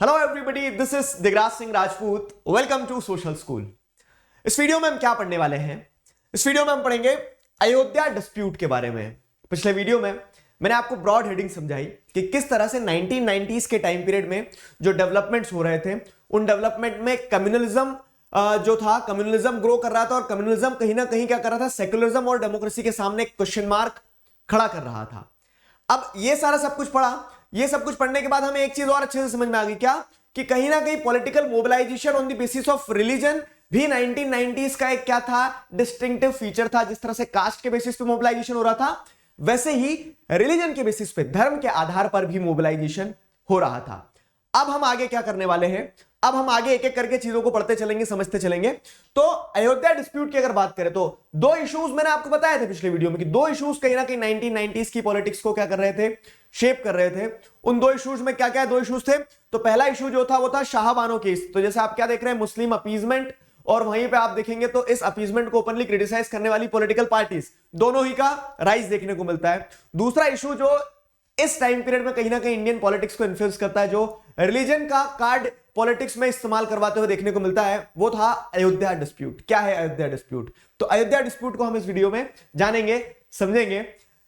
Hello everybody, this is Digraj Singh Rajput. Welcome to social school. इस video में हम क्या पढ़ने वाले हैं? इस वीडियो में हम पढ़ेंगे अयोध्या डिस्प्यूट के बारे में। पिछले वीडियो में मैंने आपको ब्रॉड हेडिंग समझाई कि किस तरह से 1990s के टाइम पीरियड में जो डेवलपमेंट्स हो रहे थे, उन डेवलपमेंट में कम्युनलिज्म जो था, कम्युनलिज्म ग्रो कर रहा था और कम्युनलिज्म कहीं ना कहीं क्या कर रहा था, सेक्युलरिज्म और डेमोक्रेसी के सामने एक क्वेश्चन मार्क खड़ा कर रहा था। अब ये सारा सब कुछ पढ़ा, ये सब कुछ पढ़ने के बाद हमें एक चीज और अच्छे से समझ में आ गई, क्या कि कहीं ना कहीं political mobilization on the basis of religion भी 1990s का एक क्या था, डिस्टिंक्टिव फीचर था। जिस तरह से कास्ट के बेसिस पे मोबिलाइजेशन हो रहा था, वैसे ही रिलीजन के बेसिस पे, धर्म के आधार पर भी मोबिलाइजेशन हो रहा था। अब हम आगे क्या करने वाले हैं? अब हम आगे एक एक करके चीजों को पढ़ते चलेंगे, समझते चलेंगे। तो अयोध्या डिस्प्यूट की अगर बात करें तो दो इश्यूज मैंने आपको बताए थे पिछले वीडियो में कि दो इश्यूज कहीं ना कहीं 1990s की पॉलिटिक्स को क्या कर रहे थे, शेप कर रहे थे। उन दो इश्यूज में क्या क्या दो इश्यूज थे? तो पहला इश्यू जो था वो था शाहबानो केस। तो जैसे आप क्या देख रहे हैं, मुस्लिम अपीजमेंट, और वहीं पे आप देखेंगे तो इस अपीजमेंट को ओपनली क्रिटिसाइज करने वाली पॉलिटिकल पार्टीज, दोनों ही का राइज देखने को मिलता है। दूसरा इशू जो इस टाइम पीरियड में कहीं ना कहीं इंडियन पॉलिटिक्स को इन्फ्लुएंस करता है, जो रिलीजन का कार्ड पॉलिटिक्स में इस्तेमाल करवाते हुए देखने को मिलता है, वो था अयोध्या डिस्प्यूट। क्या है अयोध्या डिस्प्यूट? तो अयोध्या डिस्प्यूट को हम इस वीडियो में जानेंगे, समझेंगे।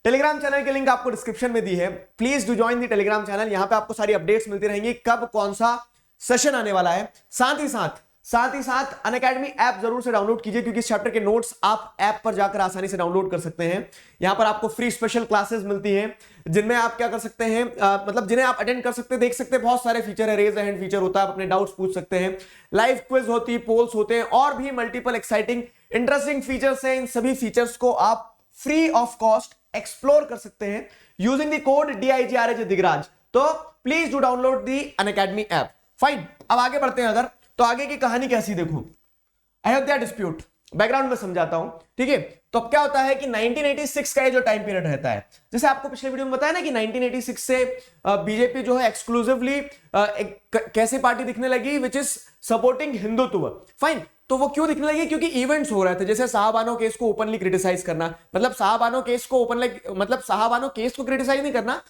टेलीग्राम चैनल की लिंक आपको डिस्क्रिप्शन में दी है, please do join the Telegram channel. यहां पे आपको सारी अपडेट्स मिलती रहेंगी, कब कौन सा सेशन आने वाला है। साथ ही साथ अनअकैडमी ऐप जरूर से डाउनलोड कीजिए, क्योंकि इस चैप्टर के नोट्स आप ऐप पर जाकर आसानी से डाउनलोड कर सकते हैं। यहां पर आपको फ्री स्पेशल क्लासेस मिलती हैं, जिनमें आप क्या कर सकते हैं, मतलब जिन्हें आप अटेंड कर सकते हैं, देख सकते हैं। बहुत सारे फीचर है, रेज हैंड फीचर होता है, आप अपने डाउट्स पूछ सकते हैं, लाइव क्विज होती है, पोल्स होते हैं, और भी मल्टीपल एक्साइटिंग इंटरेस्टिंग फीचर्स हैं। इन सभी फीचर्स को आप फ्री ऑफ कॉस्ट एक्सप्लोर कर सकते हैं using the code DIGRH Digraj. तो please do download the Unacademy app. Fine, अब आगे बढ़ते हैं। अगर तो आगे की कहानी कैसी देखो, अयोध्या डिस्प्यूट बैकग्राउंड में समझाता हूं, ठीक है। तो अब क्या होता है कि 1986 का ये जो टाइम पीरियड रहता है, जैसे आपको पिछले वीडियो में बताया ना कि 1986 से बीजेपी जो है एक्सक्लूसिवली कैसी पार्टी दिखने लगी, which is supporting Hindutva. Fine, तो वो क्यों दिखने लगी? क्योंकि इवेंट्स हो रहे थे, जैसे शाहबानो केस को ओपनली क्रिटिसाइज करना, मतलब शाहबानो केस को ओपनली, मतलब शाहबानो केस को क्रिटिसाइज नहीं करना,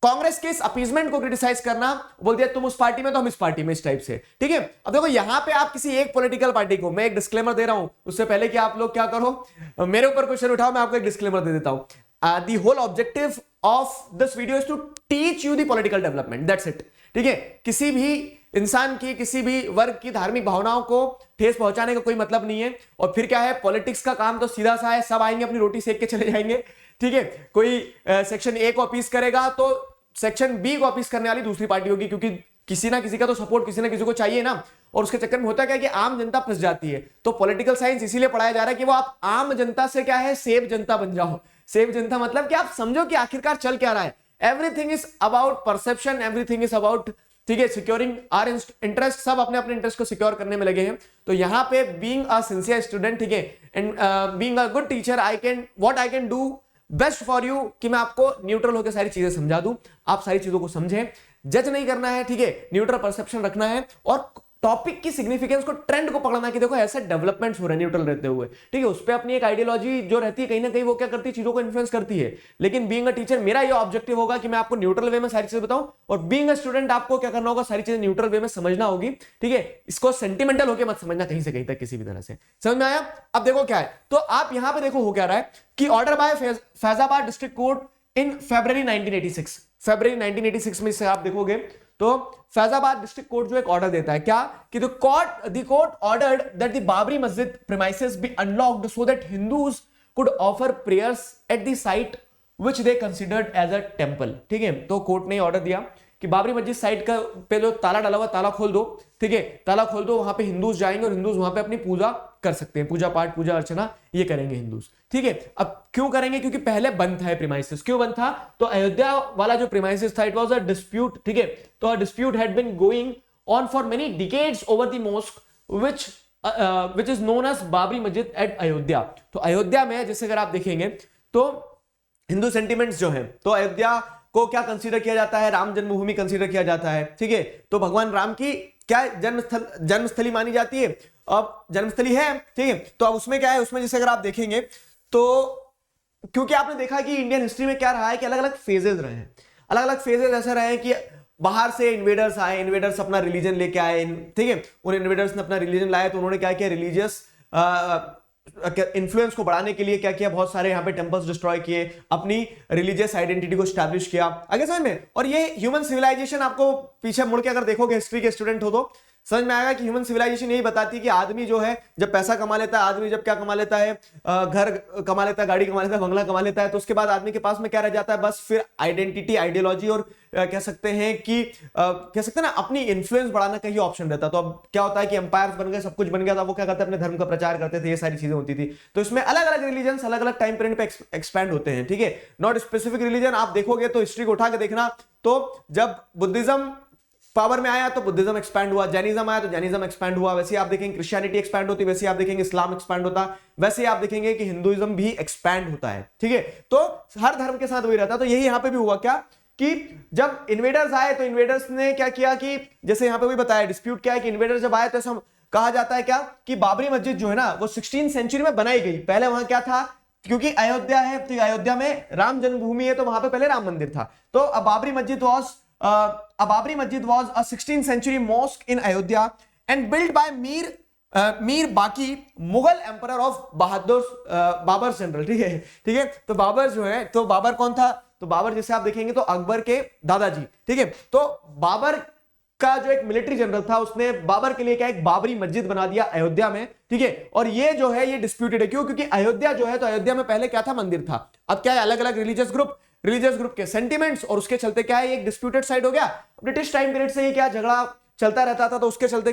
कांग्रेस के इस अपीजमेंट को क्रिटिसाइज करना, बोल दिया तुम उस पार्टी में तो हम इस पार्टी में, इस टाइप से, ठीक है। अब देखो यहां पे आप किसी एक पॉलिटिकल पार्टी को, मैं एक डिस्क्लेमर दे रहा हूं उससे पहले कि आप लोग क्या करो, मेरे ऊपर क्वेश्चन उठाओ, मैं आपको एक डिस्क्लेमर दे देता हूं। The whole objective of this video is to teach you the political development, that's it, ठीक है। किसी भी इंसान की, किसी भी वर्ग की धार्मिक भावनाओं को ठेस पहुंचाने का कोई मतलब नहीं है। और फिर क्या है, पॉलिटिक्स का काम तो सीधा सा है, सब आएंगे अपनी रोटी सेक के चले जाएंगे, ठीक है। कोई सेक्शन ए को अपीज करेगा तो सेक्शन बी को अपीज करने वाली दूसरी पार्टी होगी, क्योंकि किसी ना किसी का तो सपोर्ट किसी ना किसी को चाहिए ना। और उसके चक्कर में होता क्या है कि आम जनता फंस जाती है। तो पॉलिटिकल साइंस इसीलिए पढ़ाया जा रहा है कि वो आप आम जनता से क्या है, सेव जनता बन जाओ। सेव जनता मतलब कि आप समझो कि आखिरकार चल क्या रहा है। Everything is about perception, everything is about, ठीक है, सिक्योरिंग आवर इंटरेस्ट। सब अपने अपने इंटरेस्ट को सिक्योर करने में लगे हैं। तो यहां पे बीइंग अ सिंसियर स्टूडेंट, ठीक है, and being a good teacher, what I can do best for you, कि मैं आपको न्यूट्रल होकर सारी चीजें समझा दूं, आप सारी चीजों को समझें। जज नहीं करना है, ठीक है, न्यूट्रल परसेप्शन रखना है, और टॉपिक की सिग्निफिकेंस को, ट्रेंड को पकड़ना है कि देखो ऐसे डेवलपमेंट्स हो रहे हैं न्यूट्रल रहते हुए, ठीक है। उस पर अपनी एक आइडियोलॉजी जो रहती है, कहीं ना कहीं वो क्या करती है, चीजों को इन्फ्लुएंस करती है। लेकिन बीइंग अ टीचर मेरा ये ऑब्जेक्टिव होगा कि मैं आपको न्यूट्रल वे में सारी चीजें बताऊं, और बीइंग अ स्टूडेंट आपको क्या करना होगा, सारी चीजें न्यूट्रल वे में समझना होगी, ठीक है। इसको सेंटिमेंटल होकर मत समझना कहीं से कहीं तक, किसी भी तरह से। समझ में आया? अब देखो क्या है, तो आप यहां पे देखो हो क्या रहा है कि order by Faizabad district court in February 1986, फरवरी 1986 में से आप देखोगे तो फैजाबाद डिस्ट्रिक्ट कोर्ट जो एक ऑर्डर देता है, क्या कि the court ordered that the Babri Masjid premises be unlocked so that Hindus could offer prayers at the site which they considered as a temple, ठीक है। तो कोर्ट ने ऑर्डर दिया कि बाबरी मस्जिद साइट का पे जो ताला डाला हुआ, ताला खोल दो, ठीक है, ताला खोल दो, वहां पे हिंदूज जाएंगे और हिंदूज वहां पे अपनी पूजा कर सकते हैं, पूजा पाठ, पूजा अर्चना ये करेंगे हिंदूज, ठीक है। अब क्यों करेंगे? क्योंकि पहले बंद था प्रीमाइसेस। क्यों बंद था? तो अयोध्या वाला जो प्रीमाइसेस था, इट वाज अ डिस्प्यूट, ठीक है। तो a dispute had been going on for many decades over the mosque which is known as Babri Masjid at Ayodhya. तो अयोध्या में जैसे अगर आप देखेंगे तो हिंदू सेंटिमेंट्स जो हैं, तो अयोध्या को क्या कंसीडर किया जाता है, राम जन्मभूमि कंसीडर किया जाता है, ठीक है। तो भगवान राम की क्या जन्मस्थली मानी जाती है, अब जन्मस्थली है, ठीक है। तो अब उसमें क्या है, उसमें जैसे अगर आप देखेंगे तो क्योंकि आपने देखा कि इंडियन हिस्ट्री में क्या रहा है कि अलग अलग फेजेस रहे हैं, अलग अलग फेजेस ऐसे रहे हैं कि बाहर से इन्वेडर्स आए, इन्वेडर्स अपना रिलीजन लेके आए, ठीक है, उन इन्वेडर्स ने अपना रिलीजन लाया तो उन्होंने क्या किया, रिलीजियस इन्फ्लुएंस को बढ़ाने के लिए क्या किया, बहुत सारे यहाँ पे टेम्पल्स डिस्ट्रॉय किए, अपनी रिलीजियस आइडेंटिटी को स्टैब्लिश किया। आगे समझ में। और ये ह्यूमन सिविलाइजेशन आपको पीछे मुड़ के अगर देखोगे, हिस्ट्री के स्टूडेंट हो तो समझ में आएगा कि ह्यूमन सिविलाइजेशन यही बताती है कि आदमी जो है जब पैसा कमा लेता है, आदमी जब क्या कमा लेता है, घर कमा लेता है, गाड़ी कमा लेता है, बंगला कमा लेता है, तो उसके बाद आदमी के पास में क्या रह जाता है, बस फिर आइडेंटिटी, आइडियोलॉजी और कह सकते हैं कि कह सकते हैं ना अपनी इन्फ्लुएंस बढ़ाना का ही ऑप्शन रहता। तो अब क्या होता है कि एम्पायर्स बन गए, सब कुछ बन गया था, वो क्या करते हैं, अपने धर्म का प्रचार करते थे, ये सारी चीजें होती थी। तो इसमें अलग अलग रिलीजन्स अलग अलग टाइम पीरियड पे एक्सपैंड होते हैं, ठीक है, नॉट स्पेसिफिक रिलीजन। आप देखोगे तो हिस्ट्री को उठा के देखना, तो जब बुद्धिज्म पावर में आया तो बुद्धिज्म एक्सपैंड हुआ, जैनिज्म आया तो जैनिज्म एक्सपैंड हुआ, वैसे आप देखेंगे क्रिश्चियनिटी एक्सपैंड होती है, वैसे आप देखेंगे इस्लाम एक्सपैंड होता है, वैसे आप देखेंगे कि हिंदुइज्म भी एक्सपैंड होता है, ठीक है। तो हर धर्म के साथ वही रहता है। तो यही यहां पे भी हुआ क्या कि जब इन्वेडर्स आए तो इन्वेडर्स ने क्या किया कि जैसे यहां पे भी बताया, डिस्प्यूट क्या है कि इन्वेडर्स जब आए तो ऐसा कहा जाता है क्या कि बाबरी मस्जिद जो है ना वो 16th सेंचुरी में बनाई गई। पहले वहां क्या था, क्योंकि अयोध्या है तो अयोध्या में राम जन्मभूमि है, तो वहां पे पहले राम मंदिर था। तो बाबरी मस्जिद was a 16th century mosque in Ayodhya and built by Mir Baqi Mughal emperor of Babar general, ठीक है। तो बाबर जो है, तो बाबर कौन था, तो बाबर जैसे आप देखेंगे तो अकबर के दादाजी, ठीक है। तो बाबर का जो एक मिलिट्री जनरल था, उसने बाबर के लिए क्या एक बाबरी मस्जिद बना दिया अयोध्या में, ठीक है। और ये जो है ये डिस्प्यूटेड है, क्यों, क्योंकि अयोध्या जो है तो अयोध्या में पहले क्या था, मंदिर था। अब क्या है, अलग अलग रिलीजियस ग्रुप के सेंटिमेंट्स, और उसके चलते क्या है एक डिस्प्यूटेड साइड हो गया। ब्रिटिश टाइम पीरियड से ये क्या झगड़ा चलता रहता था, तो उसके चलते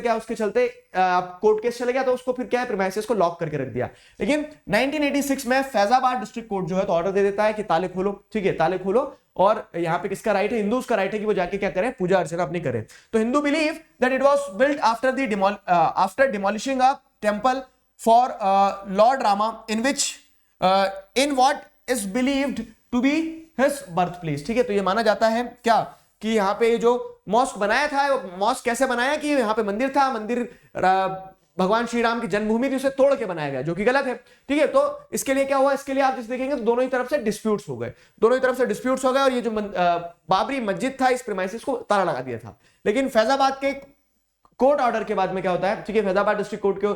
कोर्ट केस चले गया, तो उसको फिर क्या है प्रीमाइसेस को लॉक करके रख दिया। लेकिन 1986 में फैजाबाद डिस्ट्रिक्ट कोर्ट जो है तो ऑर्डर दे देता है कि ताले खोलो, ठीक है, ताले खोलो। और यहाँ पे किसका राइट है, हिंदूज का राइट है कि वो जाके क्या करें, पूजा अर्चना अपनी करें। तो Hindu believe that it was built after demolishing a temple for lord Rama in what is believed to be his birth place, ठीक है। तो ये माना जाता है क्या कि यहाँ पे जो मॉस्क बनाया था, मॉस्क कैसे बनाया कि यहाँ पे मंदिर था, मंदिर भगवान श्री राम की जन्मभूमि थी, उसे तोड़ के बनाया गया, जो कि गलत है, ठीक है। तो इसके लिए क्या हुआ, इसके लिए आप जैसे देखेंगे तो दोनों ही तरफ से डिस्प्यूट्स हो गए, और ये जो बाबरी मस्जिद था इस प्रीमाइसेस को ताला लगा दिया था। लेकिन फैजाबाद के कोर्ट ऑर्डर के बाद में क्या होता है, ठीक है, फैजाबाद डिस्ट्रिक्ट कोर्ट के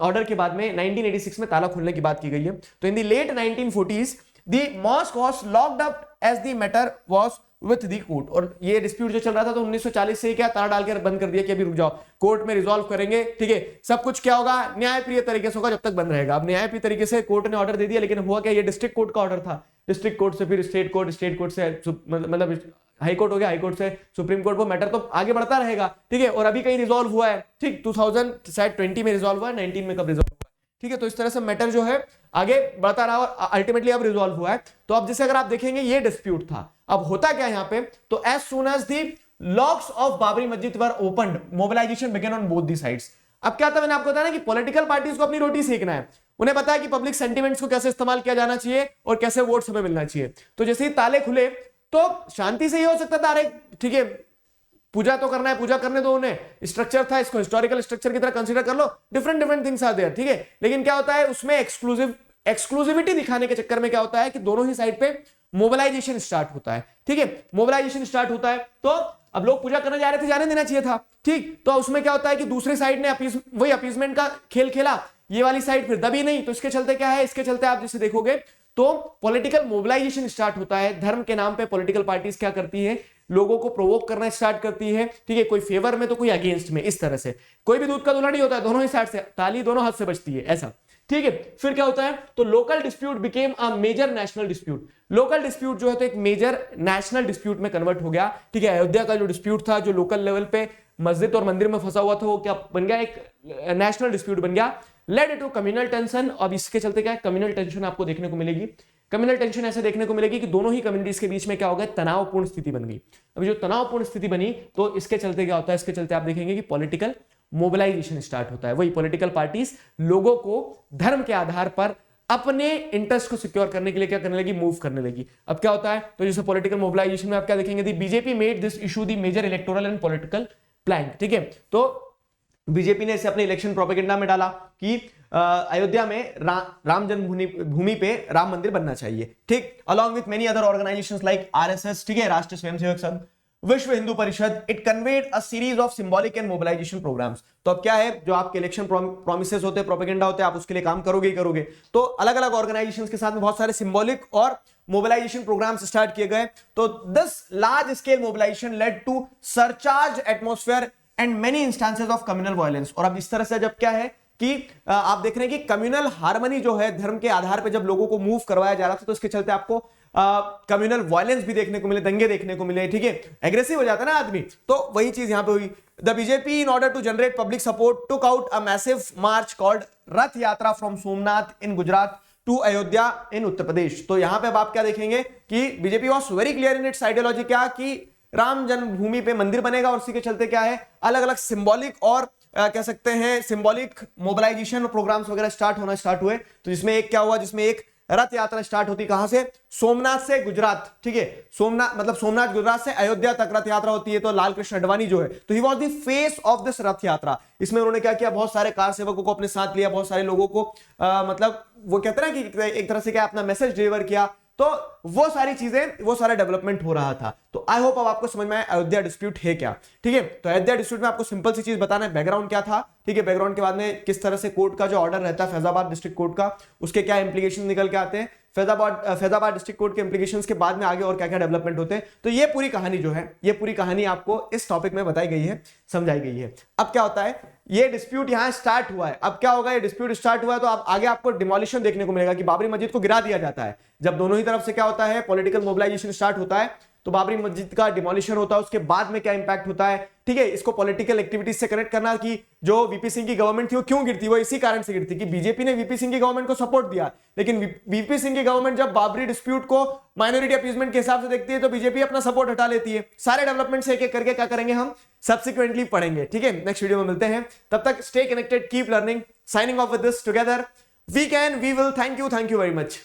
ऑर्डर के बाद में 1986 में ताला खोलने की बात की गई है। तो in the late 1940s the mosque was locked up as the matter was with the court। और ये डिस्प्यूट जो चल रहा था तो 1940 से ही क्या ताला डाल के बंद कर दिया कि अभी रुक जाओ, कोर्ट में रिजॉल्व करेंगे, ठीक है। सब कुछ क्या होगा, न्यायप्रिय तरीके से होगा, जब तक बंद रहेगा। अब न्यायप्रिय तरीके से कोर्ट ने ऑर्डर दे दिया, लेकिन हुआ क्या, ये डिस्ट्रिक्ट कोर्ट का ऑर्डर था, डिस्ट्रिक्ट कोर्ट से फिर स्टेट कोर्ट से मतलब हाई कोर्ट हो गया, हाई कोर्ट से सुप्रीम कोर्ट, वो मैटर तो आगे बढ़ता रहेगा, ठीक है। और अभी कहीं रिजॉल्व हुआ है, ठीक, 2020 में रिजॉल्व हुआ है, 19 में कब रिजॉल्व हुआ है, ठीक है। तो इस तरह से मैटर जो है आगे बढ़ता रहा और अल्टीमेटली अब रिजॉल्व हुआ है। तो अब जैसे अगर आप देखेंगे ये डिस्प्यूट था, अब होता क्या यहां पे, तो as soon as the locks of Babri Masjid were opened, mobilisation began on both the sides. अब क्या था, मैंने आपको बताया ना कि पॉलिटिकल पार्टीज को अपनी रोटी सेकना है, उन्हें पता है कि पब्लिक सेंटिमेंट्स को कैसे इस्तेमाल किया जाना चाहिए और कैसे वोट्स हमें मिलना चाहिए। तो जैसे ही ताले खुले तो शांति से ही हो सकता था, अरे ठीक है पूजा तो करना है, पूजा करने दो उन्हें, स्ट्रक्चर था, इसको हिस्टोरिकल स्ट्रक्चर की तरह कंसीडर कर लो, डिफरेंट थिंग्स आर देयर, ठीक है। लेकिन क्या होता है उसमें एक्सक्लूसिविटी दिखाने के चक्कर में क्या होता है कि दोनों ही साइड पे मोबिलाइजेशन स्टार्ट होता है, ठीक है। मोबिलाइजेशन स्टार्ट होता है तो अब लोग पूजा करने जा रहे थे, जाने देना चाहिए था, ठीक। तो उसमें क्या होता है कि दूसरी साइड ने वही अपीजमेंट का खेल खेला, ये वाली साइड फिर दबी नहीं, तो इसके चलते क्या है, इसके चलते आप जैसे देखोगे तो पॉलिटिकल मोबिलाइजेशन स्टार्ट होता है। धर्म के नाम पे पॉलिटिकल पार्टीज क्या करती है, लोगों को प्रोवोक करना स्टार्ट करती है, ठीक है, कोई फेवर में तो कोई अगेंस्ट में, इस तरह से। कोई भी दूध का दूल्हा नहीं होता है, दोनों ही साइड से ताली दोनों हाथ से बजती है, ऐसा, ठीक है। फिर क्या होता है, तो local dispute became a major national dispute. Local dispute जो है तो एक मेजर नेशनल डिस्प्यूट में कन्वर्ट हो गया, ठीक है। अयोध्या का जो डिस्प्यूट था, जो लोकल लेवल पे मस्जिद और मंदिर में फंसा हुआ था, वो क्या बन गया, एक नेशनल डिस्प्यूट बन गया, लेड टू कम्युनल टेंशन। अब इसके चलते क्या है, कम्युनल टेंशन आपको देखने को मिलेगी। कम्युनल टेंशन ऐसे देखने को मिलेगी कि दोनों ही कम्युनिटीज के बीच में क्या होगा, तनावपूर्ण स्थिति बन गई। अभी जो तनावपूर्ण स्थिति बनी तो इसके चलते क्या होता है, इसके चलते आप देखेंगे कि पॉलिटिकल मोबिलाइजेशन स्टार्ट होता है। वही पॉलिटिकल पार्टीज लोगों को धर्म के आधार पर अपने इंटरेस्ट को सिक्योर करने के लिए क्या करने लगी, मूव करने लगी। अब क्या होता है, तो जैसे पॉलिटिकल मोबिलाइजेशन में आप क्या देखेंगे, BJP made this issue the major electoral and political plank, ठीक है। तो बीजेपी ने इसे अपने इलेक्शन प्रोपेगेंडा में डाला कि अयोध्या में राम जन्मभूमि पे राम मंदिर बनना चाहिए, ठीक, along with many other organizations like RSS, ठीक है, Rashtriya Swayamsevak Sangh, Vishwa Hindu Parishad, it conveyed a series of symbolic and mobilization programs. तो अब क्या है, जो आपके इलेक्शन प्रोमिसेस होते हैं, प्रोपेगेंडा होते हैं, आप उसके लिए काम करोगे ही करोगे। तो अलग अलग ऑर्गेनाइजेशंस के साथ में बहुत सारे सिंबॉलिक और मोबिलाइजेशन प्रोग्राम्स स्टार्ट किए गए। तो this large scale mobilization led to surcharge atmosphere and many instances of communal violence. और अब इस तरह से जब क्या है कि आप देख रहे हैं कि कम्युनल हार्मनी जो है, धर्म के आधार पर जब लोगों को मूव करवाया जा रहा था, तो इसके चलते आपको कम्युनल वायलेंस भी देखने को मिले, दंगे देखने को मिले, ठीक है, एग्रेसिव हो जाता है ना आदमी। तो वही चीज यहां पे हुई। The BJP in order to generate public support took out a massive march called Rath Yatra from Somnath in Gujarat to Ayodhya in Uttar Pradesh. तो यहां पे अब आप क्या देखेंगे कि BJP was very clear in its ideology, क्या कि राम जन्मभूमि पे मंदिर बनेगा, और उसी के चलते क्या है, अलग अलग सिंबॉलिक और कह सकते हैं सिंबॉलिक मोबिलाइजेशन प्रोग्राम्स वगैरह स्टार्ट हुए। तो जिसमें एक क्या हुआ, जिसमें एक रथ यात्रा स्टार्ट होती, कहां से, सोमनाथ से गुजरात, ठीक है, सोमनाथ मतलब सोमनाथ गुजरात से अयोध्या तक रथ यात्रा होती है। तो लाल कृष्ण अडवाणी जो है, तो he was the face of this रथ यात्रा। इसमें उन्होंने क्या किया, बहुत सारे कार सेवकों को अपने साथ लिया, बहुत सारे लोगों को मतलब वो कहते हैं ना कि एक तरह से क्या अपना मैसेज डिलीवर किया। तो वो सारी चीजें, वो सारा डेवलपमेंट हो रहा था। तो आई होप अब आपको समझ में आया अयोध्या डिस्प्यूट है क्या, ठीक है। तो अयोध्या डिस्प्यूट में आपको सिंपल सी चीज बताना है, बैकग्राउंड क्या था, ठीक है, बैकग्राउंड के बाद में किस तरह से कोर्ट का जो ऑर्डर रहता है फैजाबाद डिस्ट्रिक्ट कोर्ट का, उसके क्या इंप्लीकेशन निकल के आते हैं, फैजाबाद डिस्ट्रिक्ट कोर्ट के इंप्लीकेशंस के बाद में आगे और क्या क्या डेवलपमेंट होते हैं। तो ये पूरी कहानी जो है, ये पूरी कहानी आपको इस टॉपिक में बताई गई है, समझाई गई है। अब क्या होता है, ये डिस्प्यूट यहां स्टार्ट हुआ है, अब क्या होगा, ये डिस्प्यूट स्टार्ट हुआ है तो अब आगे आपको डिमोलिशन देखने को मिलेगा कि बाबरी मस्जिद को गिरा दिया जाता है। जब दोनों ही तरफ से क्या होता है, पॉलिटिकल मोबिलाइजेशन स्टार्ट होता है, तो बाबरी मस्जिद का डिमोलिशन होता है, उसके बाद में क्या इंपैक्ट होता है, ठीक है। इसको पॉलिटिकल एक्टिविटीज से कनेक्ट करना कि जो वीपी सिंह की गवर्नमेंट थी वो क्यों गिरती, वो इसी कारण से गिरती कि बीजेपी ने वीपी सिंह की गवर्नमेंट को सपोर्ट दिया। लेकिन वीपी सिंह की गवर्नमेंट जब बाबरी डिस्प्यूट को माइनॉरिटी अपीसमेंट के हिसाब से देखती है, तो बीजेपी अपना सपोर्ट हटा लेती है। सारे डेवलपमेंट एक एक करके क्या करेंगे, हम सब्सिक्वेंटली पढ़ेंगे, ठीक है। नेक्स्ट वीडियो में मिलते हैं, तब तक stay connected, keep learning, signing off with this together we can we will. Thank you very much.